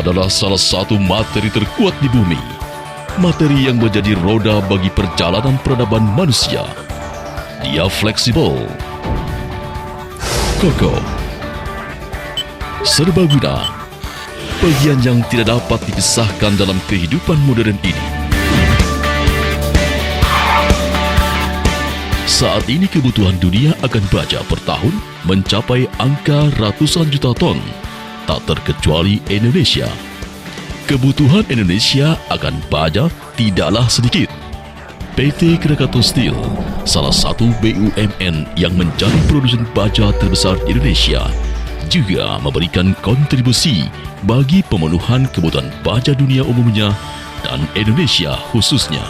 adalah salah satu materi terkuat di bumi. Materi yang menjadi roda bagi perjalanan peradaban manusia. Dia fleksibel, kokoh, serbaguna, bagian yang tidak dapat dipisahkan dalam kehidupan modern ini. Saat ini kebutuhan dunia akan baja per tahun mencapai angka ratusan juta ton, tak terkecuali Indonesia. Kebutuhan Indonesia akan baja tidaklah sedikit. PT Krakatau Steel, salah satu BUMN yang menjadi produsen baja terbesar di Indonesia, juga memberikan kontribusi bagi pemenuhan kebutuhan baja dunia umumnya dan Indonesia khususnya.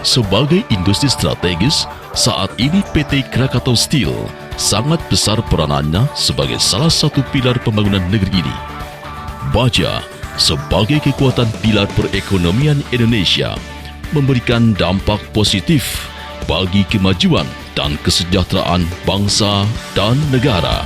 Sebagai industri strategis, saat ini PT Krakatau Steel sangat besar peranannya sebagai salah satu pilar pembangunan negeri ini. Baja sebagai kekuatan pilar perekonomian Indonesia memberikan dampak positif bagi kemajuan dan kesejahteraan bangsa dan negara.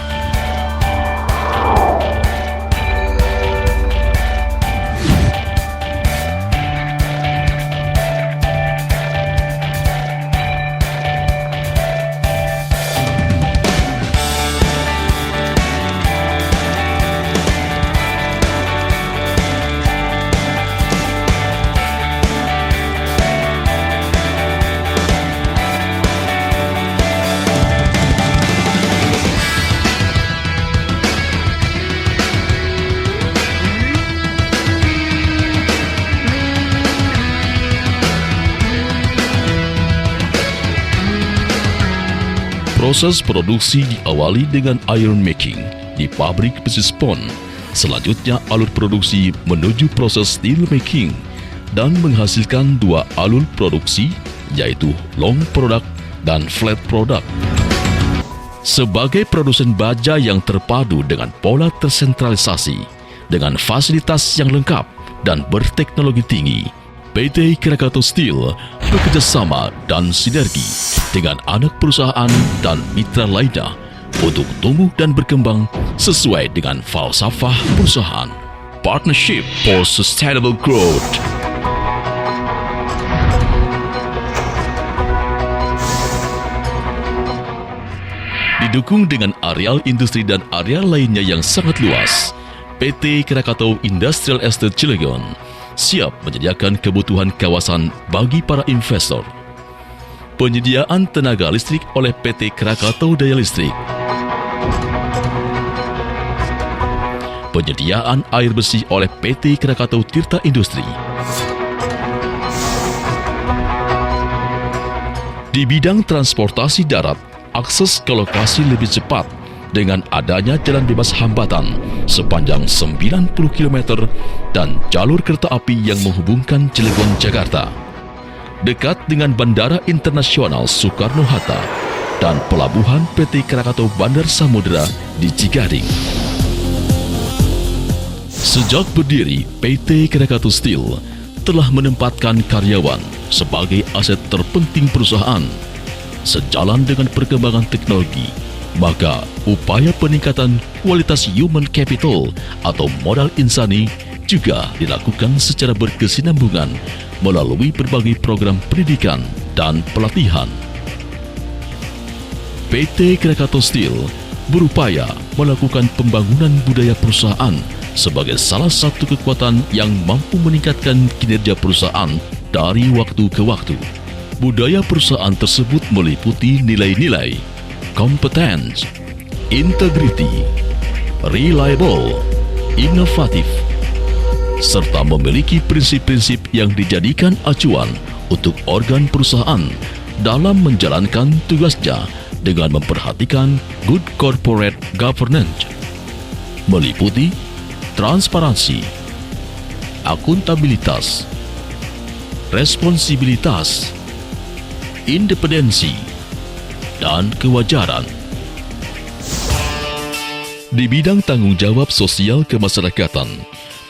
Proses produksi diawali dengan iron making di pabrik besi spon. Selanjutnya alur produksi menuju proses steel making dan menghasilkan dua alur produksi, yaitu long product dan flat product. Sebagai produsen baja yang terpadu dengan pola tersentralisasi, dengan fasilitas yang lengkap dan berteknologi tinggi, PT Krakatau Steel bekerjasama dan sinergi dengan anak perusahaan dan mitra lainnya untuk tumbuh dan berkembang sesuai dengan falsafah perusahaan. Partnership for Sustainable Growth. Didukung dengan areal industri dan areal lainnya yang sangat luas, PT Krakatau Industrial Estate Cilegon siap menyediakan kebutuhan kawasan bagi para investor. Penyediaan tenaga listrik oleh PT Krakatau Daya Listrik. Penyediaan air bersih oleh PT Krakatau Tirta Industri. Di bidang transportasi darat, akses ke lokasi lebih cepat dengan adanya jalan bebas hambatan sepanjang 90 km dan jalur kereta api yang menghubungkan Cilegon, Jakarta. Dekat dengan Bandara Internasional Soekarno-Hatta dan pelabuhan PT Krakatau Bandar Samudera di Cigading. Sejak berdiri, PT Krakatau Steel telah menempatkan karyawan sebagai aset terpenting perusahaan. Sejalan dengan perkembangan teknologi, maka upaya peningkatan kualitas human capital atau modal insani juga dilakukan secara berkesinambungan melalui berbagai program pendidikan dan pelatihan. PT Krakatau Steel berupaya melakukan pembangunan budaya perusahaan sebagai salah satu kekuatan yang mampu meningkatkan kinerja perusahaan dari waktu ke waktu. Budaya perusahaan tersebut meliputi nilai-nilai kompetens, integriti, reliable, inovatif, serta memiliki prinsip-prinsip yang dijadikan acuan untuk organ perusahaan dalam menjalankan tugasnya dengan memperhatikan good corporate governance, meliputi transparansi, akuntabilitas, responsibilitas, independensi, dan kewajaran. Di bidang tanggung jawab sosial kemasyarakatan,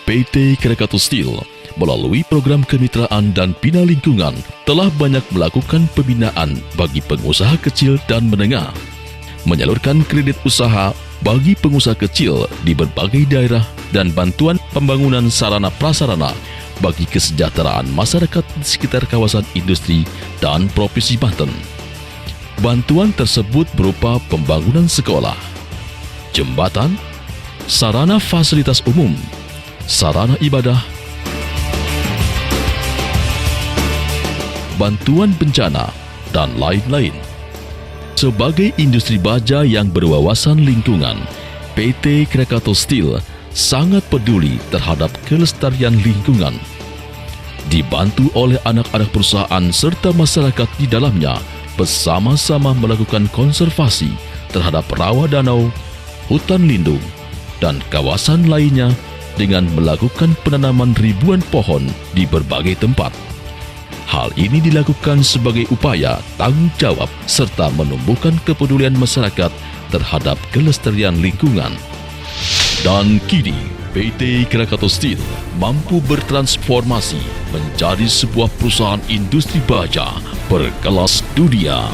PT Krakatau Steel melalui program kemitraan dan bina lingkungan telah banyak melakukan pembinaan bagi pengusaha kecil dan menengah, menyalurkan kredit usaha bagi pengusaha kecil di berbagai daerah dan bantuan pembangunan sarana prasarana bagi kesejahteraan masyarakat di sekitar kawasan industri dan Provinsi Banten. Bantuan tersebut berupa pembangunan sekolah, jembatan, sarana fasilitas umum, sarana ibadah, bantuan bencana, dan lain-lain. Sebagai industri baja yang berwawasan lingkungan, PT Krakatau Steel sangat peduli terhadap kelestarian lingkungan. Dibantu oleh anak-anak perusahaan serta masyarakat di dalamnya, bersama-sama melakukan konservasi terhadap rawa danau, hutan lindung, dan kawasan lainnya dengan melakukan penanaman ribuan pohon di berbagai tempat. Hal ini dilakukan sebagai upaya tanggung jawab serta menumbuhkan kepedulian masyarakat terhadap kelestarian lingkungan. Dan kini, PT Krakatau Steel mampu bertransformasi menjadi sebuah perusahaan industri baja berkelas dunia.